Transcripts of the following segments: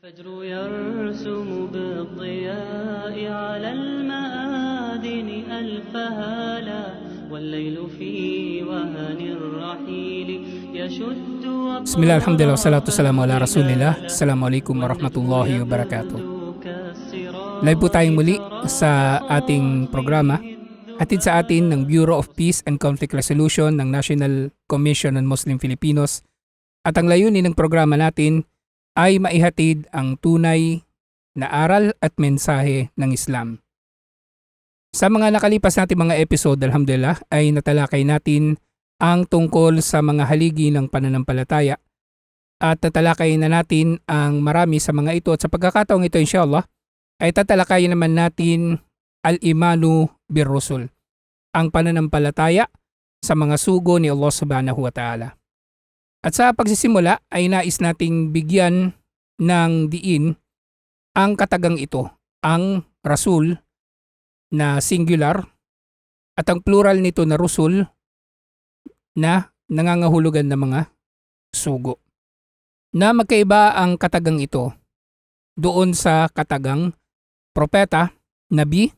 الفجر يرسم بالضياء على المآذن ألف هالا والليل في وهن الرحيل يشد Bismillah, alhamdulillah, wassalatu wassalamu ala rasulillah. Assalamualaikum warahmatullahi wabarakatuh. Live po tayong muli sa ating programa. Hatid sa atin ng Bureau of Peace and Conflict Resolution ng National Commission on Muslim Filipinos. At ang layunin ng programa natin ay maihatid ang tunay na aral at mensahe ng Islam. Sa mga nakalipas natin mga episode, alhamdulillah, ay natalakay natin ang tungkol sa mga haligi ng pananampalataya at tatalakayin na natin ang marami sa mga ito at sa pagkakataong ito inshallah ay tatalakayin naman natin al-imanu bir-rusul, ang pananampalataya sa mga sugo ni Allah subhanahu wa ta'ala. At sa pagsisimula ay nais nating bigyan ng diin ang katagang ito, ang rasul na singular at ang plural nito na rusul na nangangahulugan ng mga sugo. Na magkaiba ang katagang ito doon sa katagang propeta, nabi,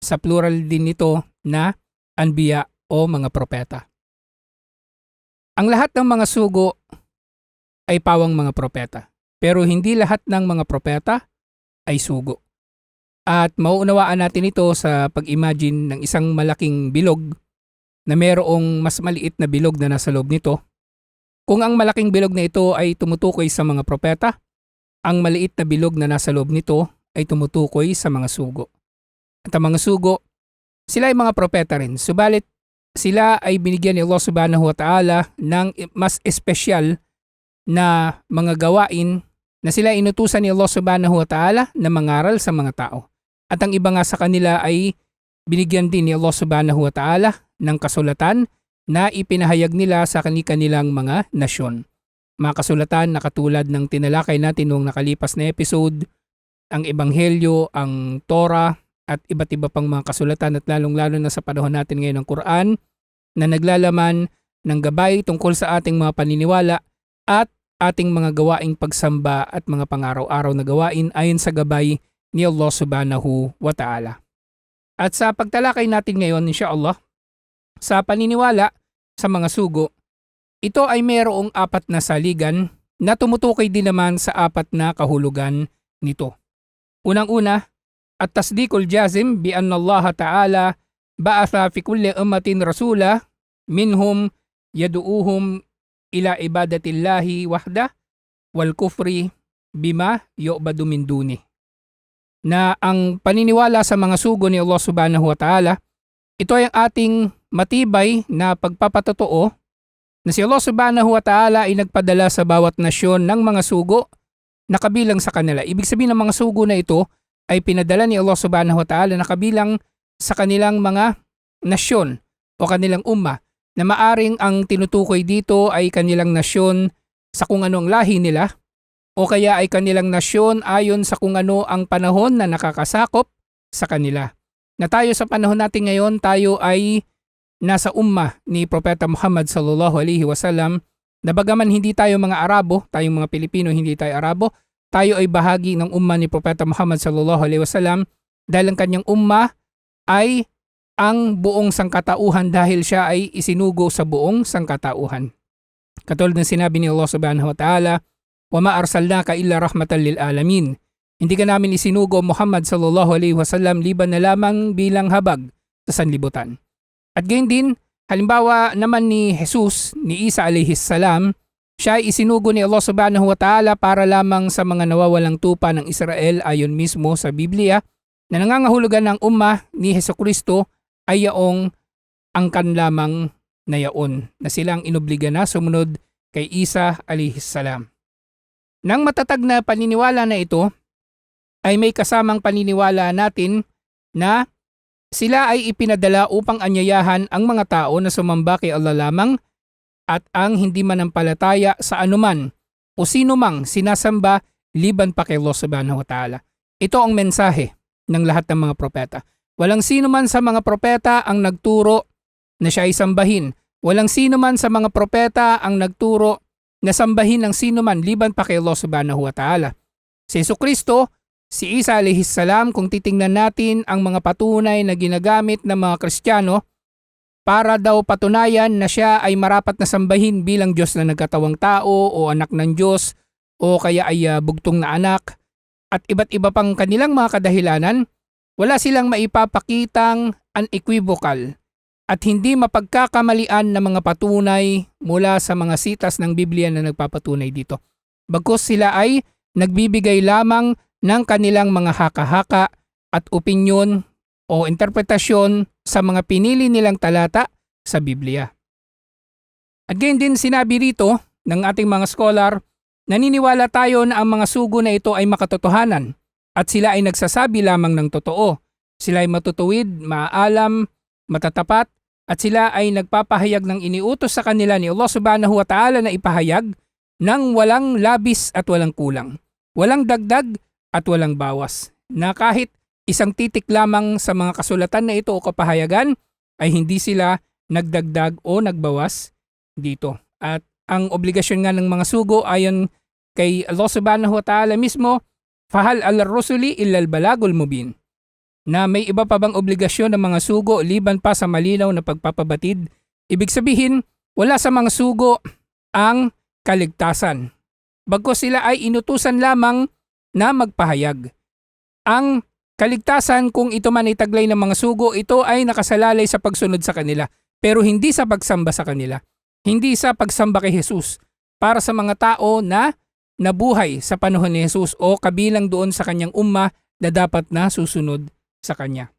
sa plural din nito na anbiya o mga propeta. Ang lahat ng mga sugo ay pawang mga propeta, pero hindi lahat ng mga propeta ay sugo. At mauunawaan natin ito sa pag-imagine ng isang malaking bilog na mayroong mas maliit na bilog na nasa loob nito. Kung ang malaking bilog na ito ay tumutukoy sa mga propeta, ang maliit na bilog na nasa loob nito ay tumutukoy sa mga sugo. At ang mga sugo, sila ay mga propeta rin, subalit sila ay binigyan ni Allah subhanahu wa ta'ala ng mas espesyal na mga gawain na sila inutusan ni Allah subhanahu wa ta'ala na mangaral sa mga tao. At ang iba nga sa kanila ay binigyan din ni Allah subhanahu wa ta'ala ng kasulatan na ipinahayag nila sa kanilang mga nasyon. Mga kasulatan na katulad ng tinalakay natin noong nakalipas na episode, ang Ebanghelyo, ang Torah, at iba't iba pang mga kasulatan at lalong-lalo na sa panahon natin ngayon ng Quran na naglalaman ng gabay tungkol sa ating mga paniniwala at ating mga gawaing pagsamba at mga pang-araw-araw na gawain ayon sa gabay ni Allah subhanahu wa ta'ala. At sa pagtalakay natin ngayon, insyaAllah, sa paniniwala sa mga sugo, ito ay mayroong apat na saligan na tumutukoy din naman sa apat na kahulugan nito. Unang-una, at-tasdikul jazim bi anna Allah ta'ala ba'atha fi kulli ummatin rasula minhum yadu'uhum ila ibadatillahi wahda wal kufri bima yu'badu min duni. Na ang paniniwala sa mga sugo ni Allah subhanahu wa ta'ala, ito ay ang ating matibay na pagpapatotoo na si Allah subhanahu wa ta'ala ay nagpadala sa bawat nasyon ng mga sugo na kabilang sa kanila. Ibig sabihin ng mga sugo na ito ay pinadala ni Allah subhanahu wa ta'ala na kabilang sa kanilang mga nasyon o kanilang umma na maaring ang tinutukoy dito ay kanilang nasyon sa kung ano ang lahi nila o kaya ay kanilang nasyon ayon sa kung ano ang panahon na nakakasakop sa kanila. Na tayo sa panahon natin ngayon, tayo ay nasa umma ni Propeta Muhammad sallallahu alaihi wasallam na bagaman hindi tayo mga Arabo, tayong mga Pilipino hindi tayo Arabo, tayo ay bahagi ng umma ni Propeta Muhammad sallallahu alaihi wasallam dahil ang kanyang umma ay ang buong sangkatauhan dahil siya ay isinugo sa buong sangkatauhan. Katulad ng sinabi ni Allah subhanahu wa ta'ala, "Wa ma arsalnaka illa rahmatan lil alamin." Hindi ka namin isinugo Muhammad sallallahu alaihi wasallam liban na lamang bilang habag sa sanlibutan. At gayon din, halimbawa naman ni Jesus, ni Isa alaihi salam, siya ay isinugo ni Allah subhanahu wa ta'ala para lamang sa mga nawawalang tupa ng Israel ayon mismo sa Biblia na nangangahulugan ng umma ni Hesukristo ay yaong angkan lamang na yaon na silang inobliga na sumunod kay Isa alaihi salam. Nang matatag na paniniwala na ito ay may kasamang paniniwala natin na sila ay ipinadala upang anyayahan ang mga tao na sumamba kay Allah lamang at ang hindi manampalataya sa anuman o sino mang sinasamba liban pa kay Allah subhanahu wa ta'ala. Ito ang mensahe ng lahat ng mga propeta. Walang sino man sa mga propeta ang nagturo na siya ay sambahin. Walang sino man sa mga propeta ang nagturo na sambahin ng sino man liban pa kay Allah subhanahu wa ta'ala. Si Jesucristo, si Isa alayhis salam, kung titingnan natin ang mga patunay na ginagamit ng mga Kristiyano para daw patunayan na siya ay marapat na sambahin bilang Diyos na nagkatawang tao o anak ng Diyos o kaya ay bugtong na anak at iba't iba pang kanilang mga kadahilanan, wala silang maipapakitang unequivocal at hindi mapagkakamalian na mga patunay mula sa mga sitas ng Biblia na nagpapatunay dito. Bagkus sila ay nagbibigay lamang ng kanilang mga haka-haka at opinyon o interpretasyon sa mga pinili nilang talata sa Biblia. At gayon din sinabi rito ng ating mga scholar, naniniwala tayo na ang mga sugo na ito ay makatotohanan at sila ay nagsasabi lamang ng totoo. Sila ay matutuwid, maaalam, matatapat at sila ay nagpapahayag ng iniutos sa kanila ni Allah subhanahu wa ta'ala na ipahayag ng walang labis at walang kulang, walang dagdag at walang bawas, na kahit isang titik lamang sa mga kasulatan na ito o kapahayagan ay hindi sila nagdagdag o nagbawas dito. At ang obligasyon nga ng mga sugo ayon kay Allah subhanahu wa ta'ala mismo, fahal al-rusuli illal balagul mubin, na may iba pa bang obligasyon ng mga sugo liban pa sa malinaw na pagpapabatid. Ibig sabihin, wala sa mga sugo ang kaligtasan. Bagkus sila ay inutusan lamang na magpahayag. Ang kaligtasan, kung ito man ay taglay ng mga sugo, ito ay nakasalalay sa pagsunod sa kanila, pero hindi sa pagsamba sa kanila. Hindi sa pagsamba kay Jesus para sa mga tao na nabuhay sa panahon ni Jesus o kabilang doon sa kanyang umma na dapat na susunod sa kanya.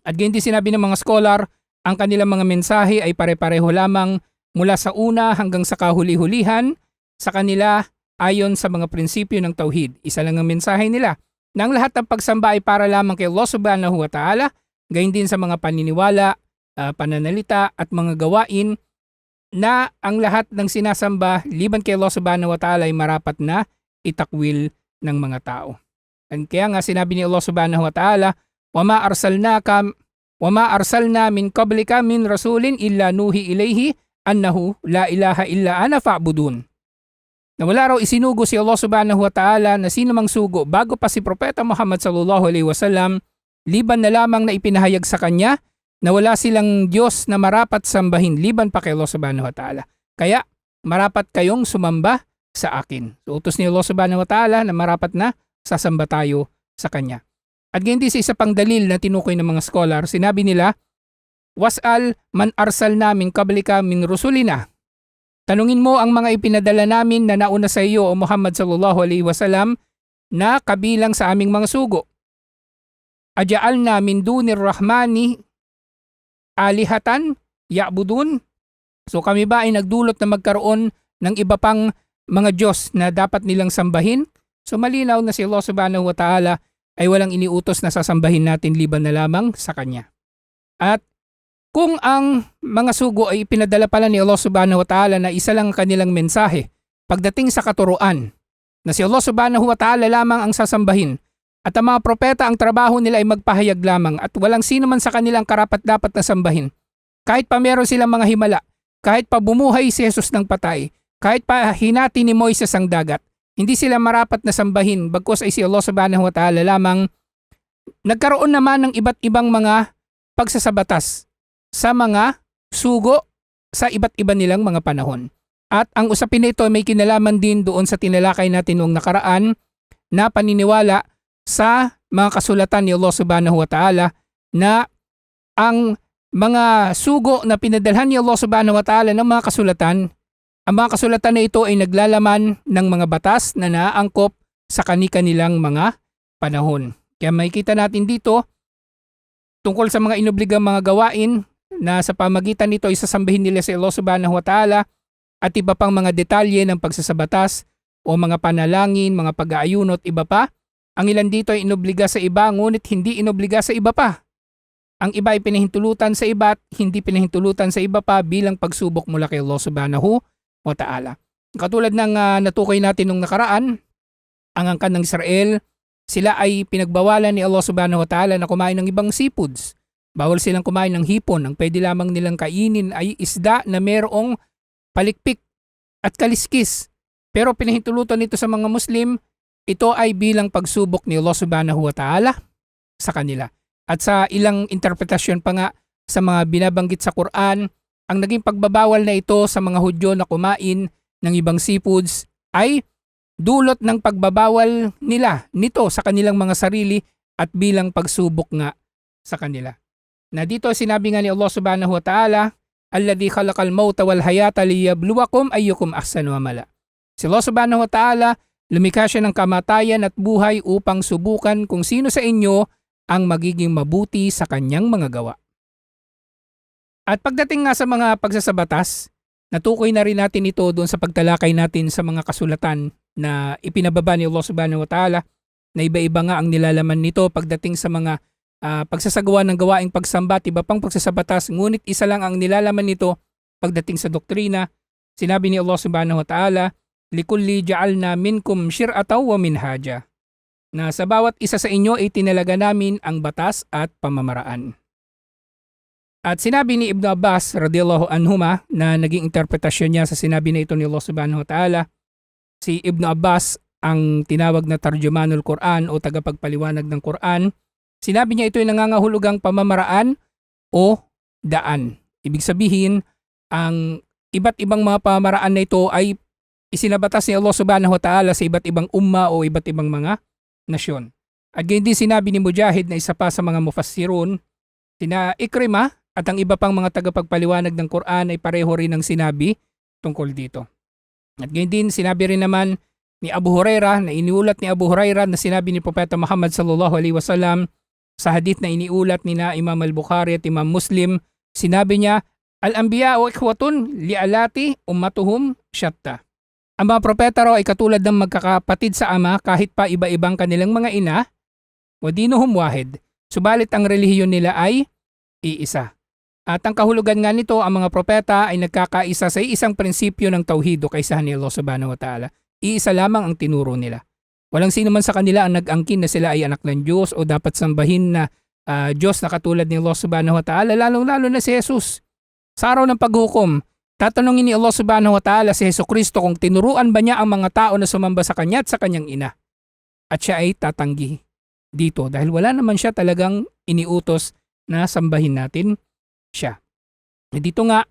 At ganyan din sinabi ng mga scholar, ang kanilang mga mensahe ay pare-pareho lamang mula sa una hanggang sa kahuli-hulihan sa kanila ayon sa mga prinsipyo ng tauhid. Isa lang ang mensahe nila, na ang lahat ng pagsamba ay para lamang kay Allah subhanahu wa ta'ala, gayon din sa mga paniniwala, pananalita at mga gawain na ang lahat ng sinasamba liban kay Allah subhanahu wa ta'ala ay marapat na itakwil ng mga tao. At kaya nga sinabi ni Allah subhanahu wa ta'ala, وَمَا أَرْسَلْنَا مِنْ قَبْلِكَ مِنْ رَسُولٍ إِلَّا نُوحِي إِلَيْهِ أَنَّهُ لَا إِلَهَ إِلَّا أَنَا فَاعْبُدُونِ. Na wala raw isinugo si Allah subhanahu wa ta'ala na sino mang sugo bago pa si Propeta Muhammad sallallahu alaihi wasallam, liban na lamang na ipinahayag sa kanya na wala silang Diyos na marapat sambahin liban pa kay Allah subhanahu wa ta'ala. Kaya marapat kayong sumamba sa akin. So utos ni Allah subhanahu wa ta'ala na marapat na sasamba tayo sa kanya. At ganyan din sa isa pang dalil na tinukoy ng mga scholar, sinabi nila, was'al man arsalna min qablika min rusulina. Tanungin mo ang mga ipinadala namin na nauna sa iyo o Muhammad sallallahu alaihi wasallam na kabilang sa aming mga sugo. Aja'alna min dunir rahmani alihatan ya'budun. So kami ba ay nagdulot na magkaroon ng iba pang mga Diyos na dapat nilang sambahin? So malinaw na si Allah subhanahu wa ta'ala ay walang iniutos na sasambahin natin liban na lamang sa Kanya. At kung ang mga sugo ay pinadala pala ni Allah subhanahu wa ta'ala na isa lang kanilang mensahe pagdating sa katuruan, na si Allah subhanahu wa ta'ala lamang ang sasambahin, at ang mga propeta ang trabaho nila ay magpahayag lamang at walang sino man sa kanilang karapat dapat na sambahin. Kahit pa meron silang mga himala, kahit pa bumuhay si Jesus ng patay, kahit pa hinati ni Moises ang dagat, hindi sila marapat na sambahin bagkus ay si Allah subhanahu wa ta'ala lamang. Nagkaroon naman ng iba't ibang mga pagsasabatas sa mga sugo sa iba't iba nilang mga panahon. At ang usapin nito may kinalaman din doon sa tinalakay natin noong nakaraan na paniniwala sa mga kasulatan ni Allah subhanahu wa ta'ala na ang mga sugo na pinadalhan ni Allah subhanahu wa ta'ala ng mga kasulatan, ang mga kasulatan na ito ay naglalaman ng mga batas na naaangkop sa kani-kanilang mga panahon. Kaya makikita natin dito tungkol sa mga inobligang mga gawain na sa pamagitan nito ay sasambahin nila si Allah subhanahu wa ta'ala at iba pang mga detalye ng pagsasabatas o mga panalangin, mga pag-aayunot, iba pa. Ang ilan dito ay inobliga sa iba ngunit hindi inobliga sa iba pa. Ang iba ay pinahintulutan sa iba at hindi pinahintulutan sa iba pa bilang pagsubok mula kay Allah subhanahu wa ta'ala. Katulad ng natukoy natin nung nakaraan, ang angkan ng Israel, sila ay pinagbawalan ni Allah subhanahu wa ta'ala na kumain ng ibang seafoods. Bawal silang kumain ng hipon. Ang pwede lamang nilang kainin ay isda na mayroong palikpik at kaliskis. Pero pinahintulutan nito sa mga Muslim ito ay bilang pagsubok ni Allah Subhanahu wa Ta'ala sa kanila. At sa ilang interpretasyon pa nga sa mga binabanggit sa Quran, ang naging pagbabawal na ito sa mga Hudyo na kumain ng ibang seafoods ay dulot ng pagbabawal nila nito sa kanilang mga sarili at bilang pagsubok nga sa kanila. Na dito sinabi nga ni Allah Subhanahu wa Ta'ala, alladhi khalaqal mauta wal hayata liyabluwakum ayyukum ahsanu amala. Si Allah Subhanahu wa Ta'ala, lumikha siya ng kamatayan at buhay upang subukan kung sino sa inyo ang magiging mabuti sa kanyang mga gawa. At pagdating nga sa mga pagsasabatas, natukoy na rin natin ito doon sa pagtalakay natin sa mga kasulatan na ipinababa ni Allah Subhanahu wa Ta'ala, na iba-iba nga ang nilalaman nito pagdating sa mga pagsasagawa ng gawaing pagsamba at iba pang pagsasabatas, ngunit isa lang ang nilalaman nito pagdating sa doktrina. Sinabi ni Allah Subhanahu wa Ta'ala, likulli ja'alna minkum shir'ataw wa minhaja, na sa bawat isa sa inyo ay tinalaga namin ang batas at pamamaraan. At sinabi ni Ibn Abbas radiyallahu anhuma na naging interpretasyon niya sa sinabi na ito ni Allah Subhanahu wa Ta'ala, si Ibn Abbas ang tinawag na tarjumanul Quran o tagapagpaliwanag ng Quran. Sinabi niya ito ay nangangahulugang pamamaraan o daan. Ibig sabihin, ang iba't ibang mga pamamaraan na ito ay isinabatas ni Allah Subhanahu wa Ta'ala sa iba't ibang umma o iba't ibang mga nasyon. At ganyan din sinabi ni Mujahid na isa pa sa mga mufassirun, sina Ikrimah at ang iba pang mga tagapagpaliwanag ng Quran ay pareho rin ang sinabi tungkol dito. At ganyan din sinabi rin naman ni Abu Hurairah, na iniulat ni Abu Hurairah na sinabi ni Propeta Muhammad sallallahu alaihi wasallam sa hadith na iniulat ni na Imam al-Bukhari at Imam Muslim, sinabi niya, al-anbiya'u ikhwatun li'alati ummatuhum syatta. Ang mga propeta raw ay katulad ng magkakapatid sa ama kahit pa iba-ibang kanilang mga ina, wa dinuhum wahid, subalit ang relihiyon nila ay iisa. At ang kahulugan nga nito, ang mga propeta ay nagkakaisa sa isang prinsipyo ng tauhid o kaisahan ni Allah Subhanahu wa Ta'ala. Iisa lamang ang tinuro nila. Walang sino man sa kanila ang nag-angkin na sila ay anak ng Diyos o dapat sambahin na Diyos na katulad ni Allah Subhanahu wa Ta'ala, lalong-lalo na si Jesus. Sa araw ng paghukom, tatanungin ni Allah Subhanahu wa Ta'ala si Jesucristo kung tinuruan ba niya ang mga tao na sumamba sa kanya at sa kanyang ina. At siya ay tatanggi dito dahil wala naman siya talagang iniutos na sambahin natin siya. Dito nga,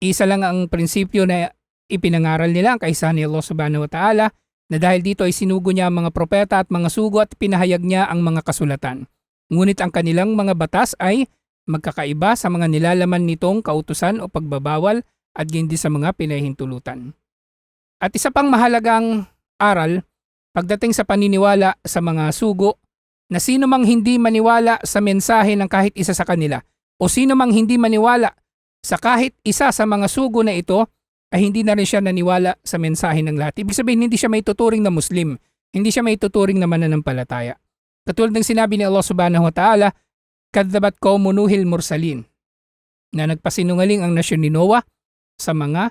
isa lang ang prinsipyo na ipinangaral nila ang kaisahan ni Allah Subhanahu wa Ta'ala, na dahil dito ay sinugo niya ang mga propeta at mga sugo at pinahayag niya ang mga kasulatan. Ngunit ang kanilang mga batas ay magkakaiba sa mga nilalaman nitong kautusan o pagbabawal at hindi sa mga pinahintulutan. At isa pang mahalagang aral pagdating sa paniniwala sa mga sugo, na sino mang hindi maniwala sa mensahe ng kahit isa sa kanila o sino mang hindi maniwala sa kahit isa sa mga sugo na ito ay hindi na rin siya naniwala sa mensahe ng lahat. Ibig sabihin, hindi siya may tuturing na Muslim, hindi siya may tuturing na mananampalataya. Katulad ng sinabi ni Allah Subhanahu wa Ta'ala, kadzabat qaumu Nuhil mursalin, na nagpasinungaling ang nasyon ni Noah sa mga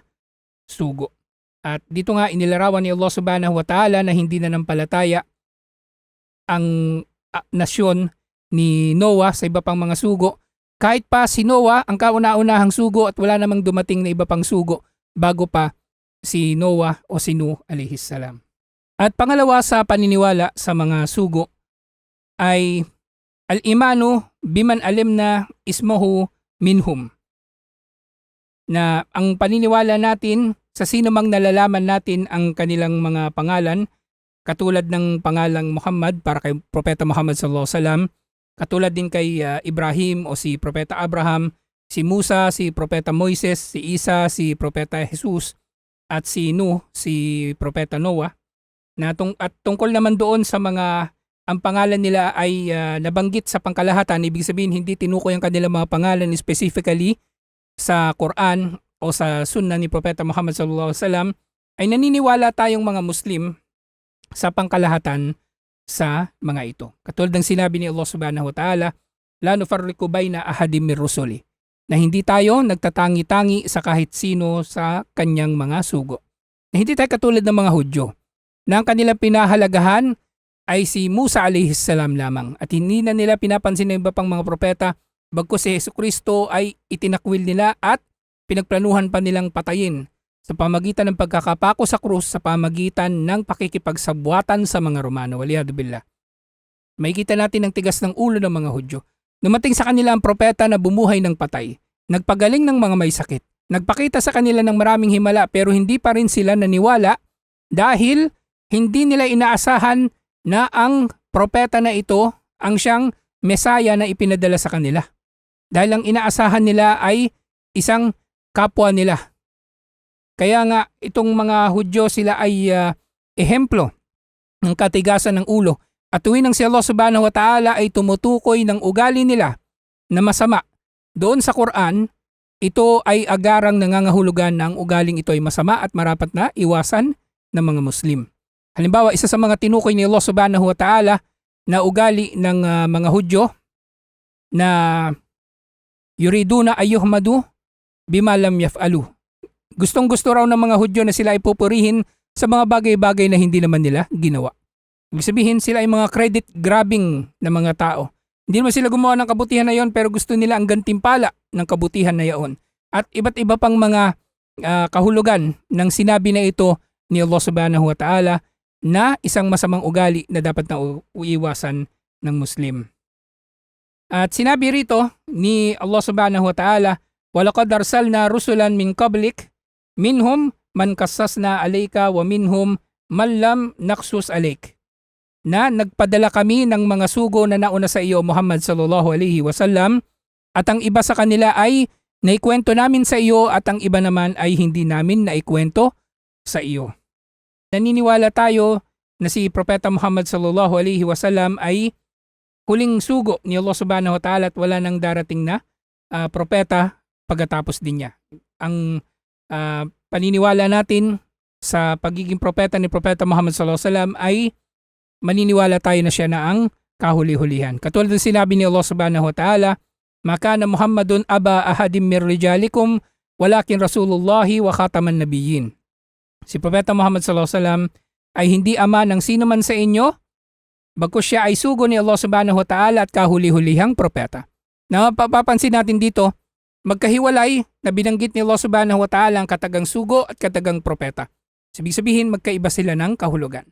sugo. At dito nga inilarawan ni Allah Subhanahu wa Ta'ala na hindi nanampalataya ang nasyon ni Noah sa iba pang mga sugo, kahit pa si Noah ang kauna-unahang sugo at wala namang dumating na iba pang sugo bago pa si Noah o si Nuh alayhis salam. At pangalawa sa paniniwala sa mga sugo ay al-imanu biman alimna ismuhu minhum, na ang paniniwala natin sa sino mang nalalaman natin ang kanilang mga pangalan, katulad ng pangalang Muhammad para kay Propeta Muhammad sallallahu alaihi wasallam, katulad din kay Ibrahim o si Propeta Abraham, si Musa, si Propeta Moises, si Isa, si Propeta Jesus, at si Nuh, si Propeta Noah. At tungkol naman doon sa mga ang pangalan nila ay nabanggit sa pangkalahatan, ibig sabihin hindi tinukoy ang kanilang mga pangalan specifically sa Quran o sa Sunnah ni Propeta Muhammad sallallahu alaihi wasallam, ay naniniwala tayong mga Muslim sa pangkalahatan sa mga ito. Katulad ng sinabi ni Allah Subhanahu wa Ta'ala, la nufarriqu baina ahadim mir rusuli, na hindi tayo nagtatangi-tangi sa kahit sino sa kanyang mga sugo. Na hindi tayo katulad ng mga Hudyo, na ang kanilang pinahalagahan ay si Musa alayhis salam lamang at hindi na nila pinapansin ng iba pang mga propeta, bagkus si Jesucristo ay itinakwil nila at pinagplanuhan pa nilang patayin sa pamagitan ng pagkakapako sa krus, sa pamagitan ng pakikipagsabwatan sa mga Romano. Waliyadu billah. Makikita natin ang tigas ng ulo ng mga Hudyo. Dumating sa kanila ang propeta na bumuhay ng patay, nagpagaling ng mga may sakit, nagpakita sa kanila ng maraming himala pero hindi pa rin sila naniwala dahil hindi nila inaasahan na ang propeta na ito ang siyang Mesaya na ipinadala sa kanila. Dahil ang inaasahan nila ay isang kapwa nila. Kaya nga itong mga Hudyo sila ay ehemplo ng katigasan ng ulo. At tuwing ang si Allah subhanahu wa ta'ala ay tumutukoy ng ugali nila na masama doon sa Quran, ito ay agarang nangangahulugan na ang ugaling ito ay masama at marapat na iwasan ng mga Muslim. Halimbawa, isa sa mga tinukoy ni Allah subhanahu wa ta'ala na ugali ng mga Hudyo na yuriduna ayyuhmadu bima lam yaf'alu. Gustong-gusto raw ng mga Hudyo na sila ay pupurihin sa mga bagay-bagay na hindi naman nila ginawa. Ibig sabihin, sila ay mga credit grabbing na mga tao. Hindi naman sila gumawa ng kabutihan na yon pero gusto nila ang gantimpala ng kabutihan na yon. At iba't iba pang mga kahulugan ng sinabi na ito ni Allah subhanahu wa ta'ala na isang masamang ugali na dapat na uiwasan ng Muslim. At sinabi rito ni Allah subhanahu wa ta'ala, وَلَقَدْ أَرْسَلْنَا رُسُلًا مِنْ قَبْلِكَ مِنْهُمْ مَنْ قَصَّصْنَا عَلَيْكَ وَمِنْهُمْ مَنْ لَمْ نَقْصُصْ عَلَيْكَ. Na nagpadala kami ng mga sugo na nauna sa iyo Muhammad sallallahu alaihi wasallam at ang iba sa kanila ay naikwento namin sa iyo at ang iba naman ay hindi namin naikwento sa iyo. Naniniwala tayo na si Propeta Muhammad sallallahu alaihi wasallam ay huling sugo ni Allah subhanahu wa ta'ala at wala nang darating na propeta pagkatapos din niya. Ang paniniwala natin sa pagiging propeta ni Propeta Muhammad sallallahu alaihi wasallam ay maniniwala tayo na siya na ang kahuli-hulihan. Katulad ng sinabi ni Allah subhanahu wa ta'ala, "Maka na Muhammadun aba ahadim mir rijalikum walakin Rasulullahi wa khataman nabiyyin." Si Propeta Muhammad sallallahu alaihi wasallam ay hindi ama ng sino man sa inyo, bagkus siya ay sugo ni Allah subhanahu wa ta'ala at kahuli-hulihang propeta. Na mapapansin natin dito, magkahiwalay na binanggit ni Allah subhanahu wa ta'ala ang katagang sugo at katagang propeta. Ibig sabihin, magkaiba sila ng kahulugan.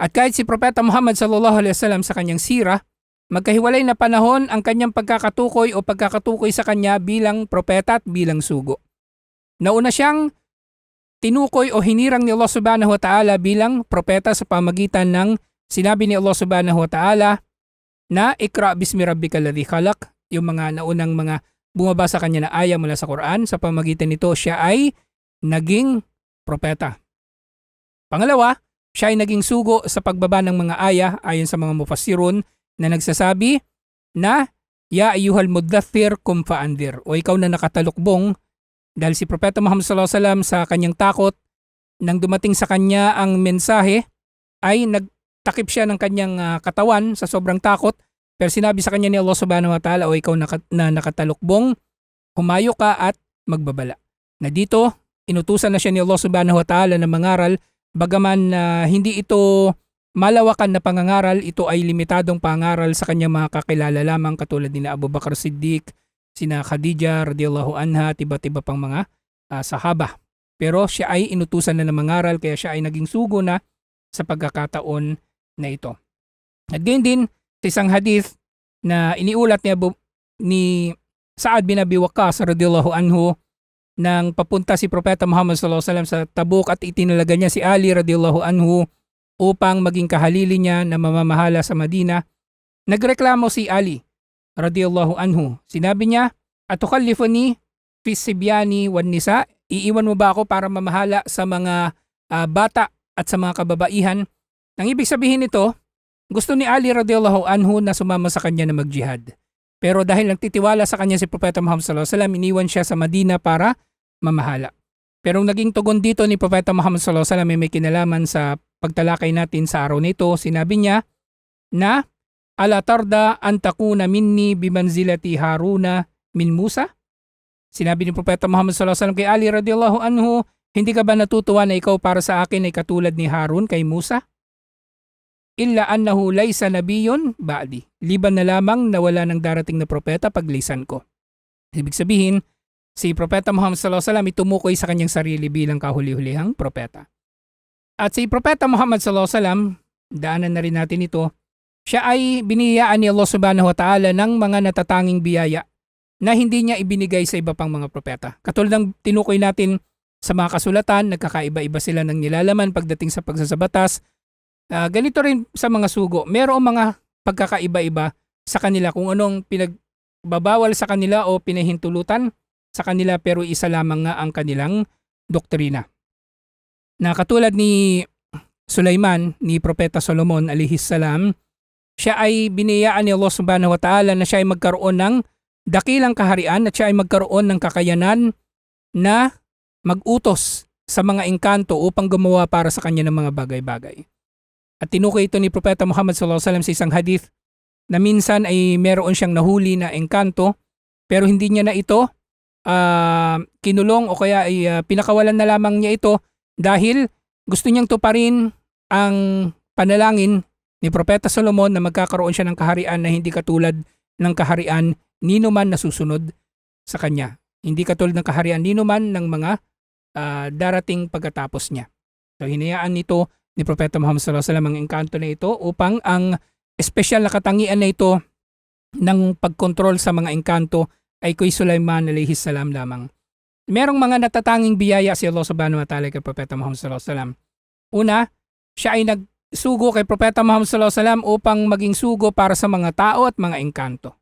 At kahit si Propeta Muhammad sallallahu alaihi wasallam sa kanyang sira, magkahiwalay na panahon ang kanyang pagkakatukoy o pagkakatukoy sa kanya bilang propeta at bilang sugo. Nauna siyang tinukoy o hinirang ni Allah subhanahu wa ta'ala bilang propeta sa pamagitan ng sinabi ni Allah subhanahu wa ta'ala na ikra bismi rabbikal ladzi khalaq, yung mga naunang mga bumaba sa kanya na aya mula sa Quran, sa pamagitan nito siya ay naging propeta. Pangalawa, siya ay naging sugo sa pagbaba ng mga aya ayon sa mga mufassirun na nagsasabi na ya ayyuhal muddathir kum fa'andir, o ikaw na nakatalukbong, dahil si Propeta Muhammad sallallahu alaihi wasallam sa kanyang takot nang dumating sa kanya ang mensahe ay nagtakip siya ng kanyang katawan sa sobrang takot, pero sinabi sa kanya ni Allah subhanahu wa ta'ala, o ikaw na nakatalukbong, humayo ka at magbabala. Na dito inutusan na siya ni Allah subhanahu wa ta'ala na mangaral. Bagaman hindi ito malawakan na pangangaral, ito ay limitadong pangaral sa kanyang mga kakilala lamang katulad ni Abu Bakar Siddiq, sina Khadija radhiyallahu anha at iba't iba pang mga sahaba. Pero siya ay inutusan na mangaral kaya siya ay naging sugo na sa pagkakataon na ito. At gayon din sa isang hadith na iniulat ni Sa'ad bin Abi Waqqas radhiyallahu anhu nang papunta si Propeta Muhammad sallallahu alaihi wasallam sa Tabuk at itinalaga niya si Ali radhiyallahu anhu upang maging kahalili niya na mamamahala sa Madina. Nagreklamo si Ali radhiyallahu anhu. Sinabi niya, "Atukallifuni fi sibyani wan nisa?" Iiwan mo ba ako para mamahala sa mga bata at sa mga kababaihan? Nang ibig sabihin nito, gusto ni Ali radhiyallahu anhu na sumama sa kanya na magjihad. Pero dahil nagtitiwala sa kanya si Propeta Muhammad sallallahu alaihi wasallam, iniwan siya sa Madina para mamahala. Pero naging tugon dito ni Propeta Muhammad sallallahu alaihi wasallam may kinalaman sa pagtalakay natin sa araw nito. Sinabi niya na ala tarda an takuna minni bimanzilati Haruna min Musa. Sinabi ni Propeta Muhammad sallallahu alaihi wasallam kay Ali radhiyallahu anhu, hindi ka ba natutuwa na ikaw para sa akin ay katulad ni Harun kay Musa? Illa annahu laysa nabiyyun ba'di. Liban na lamang na wala nang darating na propeta paglisan ko. Ibig sabihin, Si Propeta Muhammad sallallahu alaihi wasallam itumukoy sa kanyang sarili bilang kahuli-hulihang propeta. At si Propeta Muhammad sallallahu alaihi wasallam, daanan na rin natin ito, siya ay biniyayaan ni Allah subhanahu wa ta'ala ng mga natatanging biyaya na hindi niya ibinigay sa iba pang mga propeta. Katulad ng tinukoy natin sa mga kasulatan, nagkakaiba-iba sila ng nilalaman pagdating sa pagsasabatas. Ganito rin sa mga sugo, mayroong mga pagkakaiba-iba sa kanila kung anong pinagbabawal sa kanila o pinahintulutan sa kanila, pero isa lamang nga ang kanilang doktrina. Na katulad ni Sulaiman, ni Propeta Solomon alayhis salam, siya ay biniyayaan ni Allah subhanahu wa ta'ala na siya ay magkaroon ng dakilang kaharian at siya ay magkaroon ng kakayanan na mag-utos sa mga engkanto upang gumawa para sa kanya ng mga bagay-bagay. At tinukoy ito ni Propeta Muhammad sallallahu alaihi wasallam sa isang hadith na minsan ay meron siyang nahuli na engkanto pero hindi niya na ito kinulong o kaya ay pinakawalan na lamang niya ito dahil gusto niyang tuparin ang panalangin ni Propeta Solomon na magkakaroon siya ng kaharian na hindi katulad ng kaharian nino man na susunod sa kanya. Hindi katulad ng kaharian nino man ng mga darating pagkatapos niya. So hinayaan nito ni Propeta Muhammad sallallahu alaihi wasallam ang engkanto na ito upang ang espesyal na katangian na ito ng pagkontrol sa mga engkanto ay kay Sulaiman alayhis salam lamang. Merong mga natatanging biyaya si Allah subhanahu wa ta'ala kay Propeta Muhammad sallallahu alaihi wasallam. Una, siya ay nagsugo kay Propeta Muhammad sallallahu alaihi wasallam upang maging sugo para sa mga tao at mga engkanto.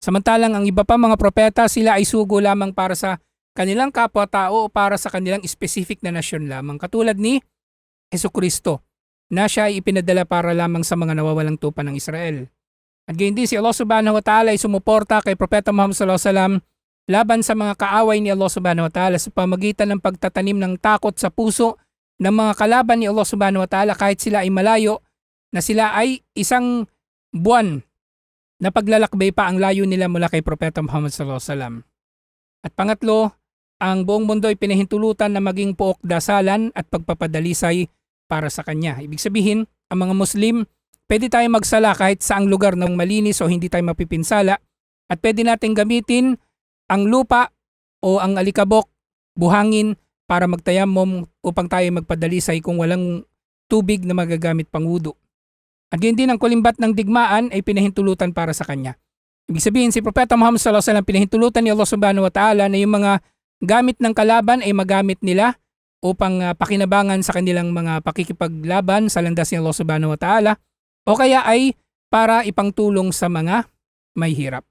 Samantalang ang iba pa mga propeta, sila ay sugo lamang para sa kanilang kapwa-tao o para sa kanilang specific na nasyon lamang. Katulad ni Jesucristo na siya ay ipinadala para lamang sa mga nawawalang tupa ng Israel. At gayon din si Allah subhanahu wa ta'ala ay sumuporta kay Propeta Muhammad sallallahu alaihi wasallam laban sa mga kaaway ni Allah subhanahu wa ta'ala sa pamagitan ng pagtatanim ng takot sa puso ng mga kalaban ni Allah subhanahu wa ta'ala kahit sila ay malayo, na sila ay isang buwan na paglalakbay pa ang layo nila mula kay Propeta Muhammad sallallahu alaihi wasallam. At pangatlo, ang buong mundo ay pinahintulutan na maging puok dasalan at pagpapadalisay para sa kanya. Ibig sabihin, ang mga Muslim, pwede tayo magsala kahit saang lugar ng malinis o hindi tayo mapipinsala at pwede natin gamitin ang lupa o ang alikabok, buhangin para magtayamom upang tayo magpadalisay kung walang tubig na magagamit pang wudu. At gayon din ang kulimbat ng digmaan ay pinahintulutan para sa kanya. Ibig sabihin si Propeta Muhammad sallallahu alaihi wasallam pinahintulutan ni Allah subhanahu wa ta'ala na yung mga gamit ng kalaban ay magamit nila upang pakinabangan sa kanilang mga pakikipaglaban sa landas ni Allah subhanahu wa ta'ala o kaya ay para ipangtulong sa mga may hirap.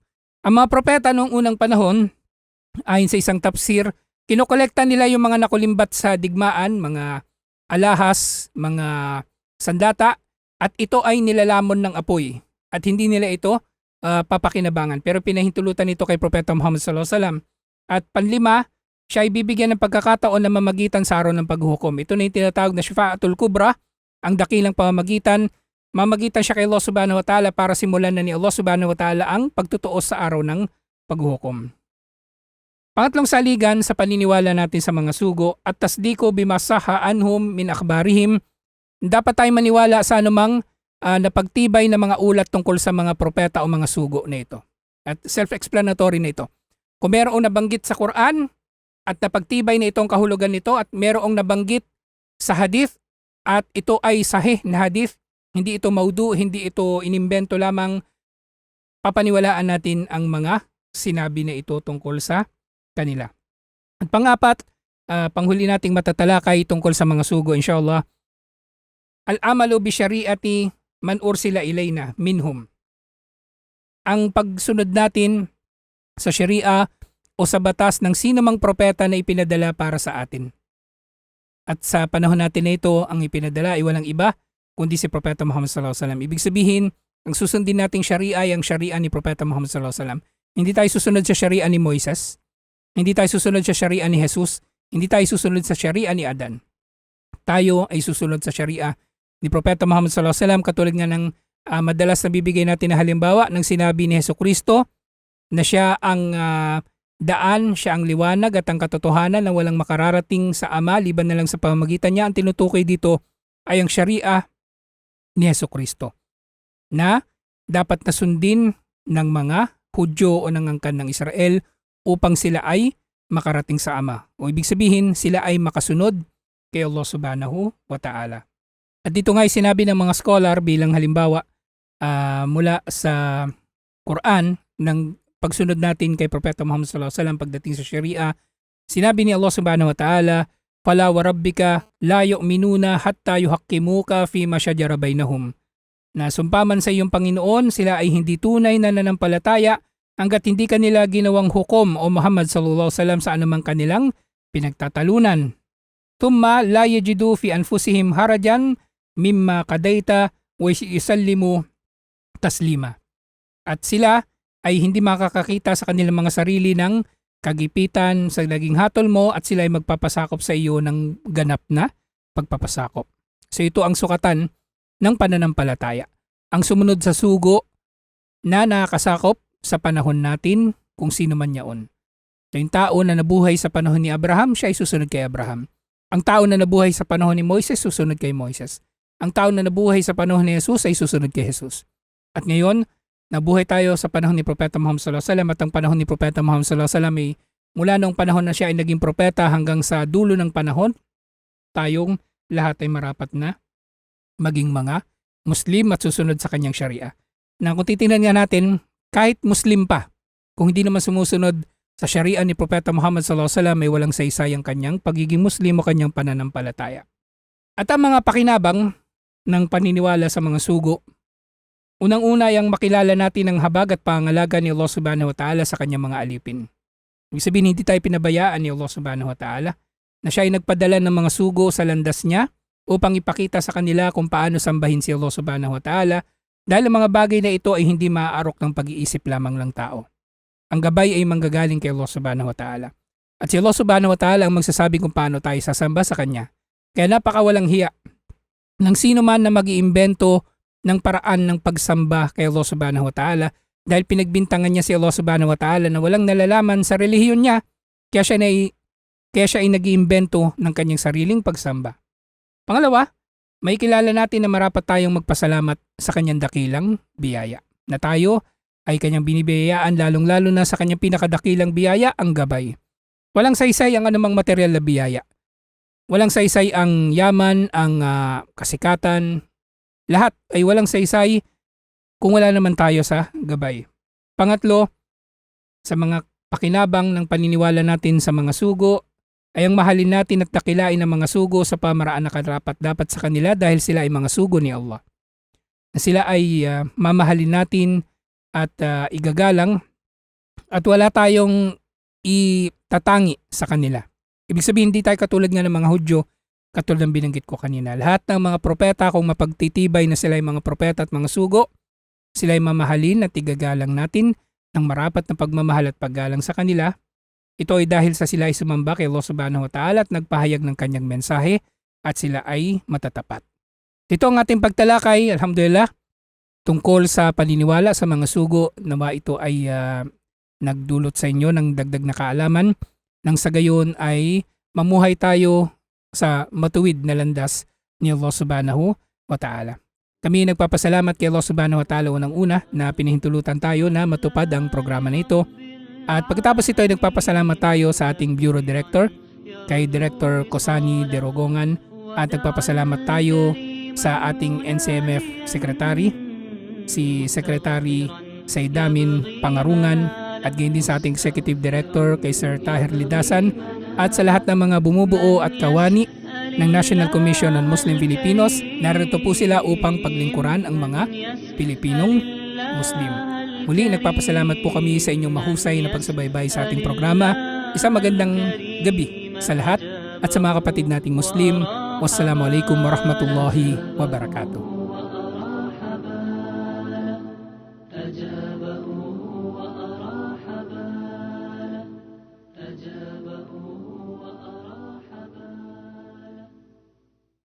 Ang mga propeta noong unang panahon, ayon sa isang tafsir, kinokolekta nila yung mga nakulimbat sa digmaan, mga alahas, mga sandata, at ito ay nilalamon ng apoy at hindi nila ito papakinabangan. Pero pinahintulutan ito kay Propeta Muhammad sallallahu alaihi wasallam. At panlima, siya ay bibigyan ng pagkakataon na mamagitan sa araw ng paghukom. Ito na yung tinatawag na Shafa'atul Kubra, ang dakilang pamamagitan. Mamagitan siya kay Allah subhanahu wa ta'ala para simulan na ni Allah subhanahu wa ta'ala ang pagtutuos sa araw ng paghukom. Pangatlong saligan sa paniniwala natin sa mga sugo at tasdiko bimasaha anhum min akhbarihim. Dapat tayo maniwala sa anumang napagtibay na mga ulat tungkol sa mga propeta o mga sugo na ito. At self-explanatory na ito. Kung merong nabanggit sa Quran at napagtibay na itong kahulugan nito at merong nabanggit sa hadith at ito ay sahih na hadith, hindi ito maudu, hindi ito inimbento lamang, papaniwalaan natin ang mga sinabi na ito tungkol sa kanila. At pangapat, panghuli nating matatalakay tungkol sa mga sugo inshallah. Al-amalu bi syari'ati man ursila ilayna minhum. Ang pagsunod natin sa syari'a o sa batas ng sino mang propeta na ipinadala para sa atin. At sa panahon natin na ito, ang ipinadala ay walang iba kundi si Propeta Muhammad sallallahu alaihi wasallam. Ibig sabihin, ang susundin nating syari'a ay ang syari'a ni Propeta Muhammad sallallahu alaihi wasallam. Hindi tayo susunod sa syari'a ni Moises. Hindi tayo susunod sa syari'a ni Jesus. Hindi tayo susunod sa syari'a ni Adan. Tayo ay susunod sa syari'a ni Propeta Muhammad sallallahu alaihi wasallam, katulad nga ng madalas na bibigay natin na halimbawa ng sinabi ni Jesucristo na siya ang daan, siya ang liwanag at ang katotohanan na walang makararating sa Ama liban na lang sa pamamagitan niya. Ang tinutukoy dito ay ang syari'a ni Jesucristo na dapat na sundin ng mga Hudyo o ng angkan ng Israel upang sila ay makarating sa Ama. O ibig sabihin, sila ay makasunod kay Allah subhanahu wa ta'ala. At dito nga ay sinabi ng mga scholar bilang halimbawa mula sa Quran ng pagsunod natin kay Propeta Muhammad sallallahu alaihi wasallam pagdating sa Sharia. Sinabi ni Allah subhanahu wa ta'ala, "Fala wa rabbika la yu'minuna hatta yuhaqqimuka fi ma shajara bainahum." Na sumpaman sa iyong Panginoon, sila ay hindi tunay na nanampalataya hanggat hindi kanila ginawang hukom o Muhammad sallallahu alaihi wasallam sa anumang kanilang pinagtatalunan. Thumma la yajidu fi anfusihim harajan mimma qadaita wa yusallimu taslima. At sila ay hindi makakakita sa kanilang mga sarili ng kagipitan sa naging hatol mo at sila ay magpapasakop sa iyo ng ganap na pagpapasakop. So ito ang sukatan ng pananampalataya. Ang sumunod sa sugo na nakakasakop sa panahon natin kung sino man yaon. So yung tao na nabuhay sa panahon ni Abraham, siya ay susunod kay Abraham. Ang tao na nabuhay sa panahon ni Moises, susunod kay Moises. Ang tao na nabuhay sa panahon ni Jesus ay susunod kay Jesus. At ngayon, nabuhay tayo sa panahon ni Propeta Muhammad sallallahu alaihi wasallam at ang panahon ni Propeta Muhammad sallallahu alaihi wasallam ay mula noong panahon na siya ay naging propeta hanggang sa dulo ng panahon, tayong lahat ay marapat na maging mga Muslim at susunod sa kanyang Sharia. Na kung titingnan nga natin, kahit Muslim pa, kung hindi naman sumusunod sa Sharia ni Propeta Muhammad sallallahu alaihi wasallam ay walang saysay ang kanyang pagiging Muslim o kanyang pananampalataya. At ang mga pakinabang ng paniniwala sa mga sugo, unang-una ay ang makilala natin ang habag at pangalaga ni Allah subhanahu wa ta'ala sa kanyang mga alipin. Ibig sabihin, hindi tayo pinabayaan ni Allah subhanahu wa ta'ala na siya ay nagpadala ng mga sugo sa landas niya upang ipakita sa kanila kung paano sambahin si Allah subhanahu wa ta'ala dahil ang mga bagay na ito ay hindi maaarok ng pag-iisip lamang ng tao. Ang gabay ay manggagaling kay Allah subhanahu wa ta'ala. At si Allah subhanahu wa ta'ala ang magsasabi kung paano tayo sasamba sa kanya. Kaya napakawalang hiya ng sino man na mag-iimbento ng paraan ng pagsamba kay Allah subhanahu wa ta'ala dahil pinagbintangan niya si Allah subhanahu wa ta'ala na walang nalalaman sa relihiyon niya kaya siya ay nag-iimbento ng kanyang sariling pagsamba. Pangalawa, may kilala natin na marapat tayong magpasalamat sa kanyang dakilang biyaya. Na tayo ay kanyang binibiyayaan lalong-lalo na sa kanyang pinakadakilang biyaya, ang gabay. Walang saysay ang anumang material na biyaya. Walang saysay ang yaman, ang kasikatan. Lahat ay walang saysay kung wala naman tayo sa gabay. Pangatlo, sa mga pakinabang ng paniniwala natin sa mga sugo, ay ang mahalin natin at dakilain ang mga sugo sa pamaraan na karapat-dapat sa kanila dahil sila ay mga sugo ni Allah. Na sila ay mamahalin natin at igagalang at wala tayong itatangi sa kanila. Ibig sabihin, hindi tayo katulad nga ng mga Hudyo, katulad ng binanggit ko kanina. Lahat ng mga propeta, kung mapagtitibay na sila ay mga propeta at mga sugo, sila ay mamahalin at igagalang natin ng marapat na pagmamahal at paggalang sa kanila. Ito ay dahil sa sila ay sumamba kay Allah subhanahu wa ta'ala at nagpahayag ng kanyang mensahe at sila ay matatapat. Ito ang ating pagtalakay, alhamdulillah, tungkol sa paniniwala sa mga sugo. Nawa ito ay nagdulot sa inyo ng dagdag na kaalaman nang sa gayon ay mamuhay tayo sa matuwid na landas ni Allah subhanahu wa ta'ala. Kami nagpapasalamat kay Allah subhanahu wa ta'ala unang-una na pinahintulutan tayo na matupad ang programa na ito. At pagkatapos ito ay nagpapasalamat tayo sa ating Bureau Director, kay Director Cosani de Rogongan, at nagpapasalamat tayo sa ating NCMF Secretary, si Secretary Saidamin Pangarungan, at gayon din sa ating Executive Director kay Sir Tahir Lidasan, at sa lahat ng mga bumubuo at kawani ng National Commission on Muslim Filipinos. Narito po sila upang paglingkuran ang mga Pilipinong Muslim. Muli, nagpapasalamat po kami sa inyong mahusay na pagsubaybay sa ating programa. Isang magandang gabi sa lahat at sa mga kapatid nating Muslim. Wassalamualaikum warahmatullahi wabarakatuh.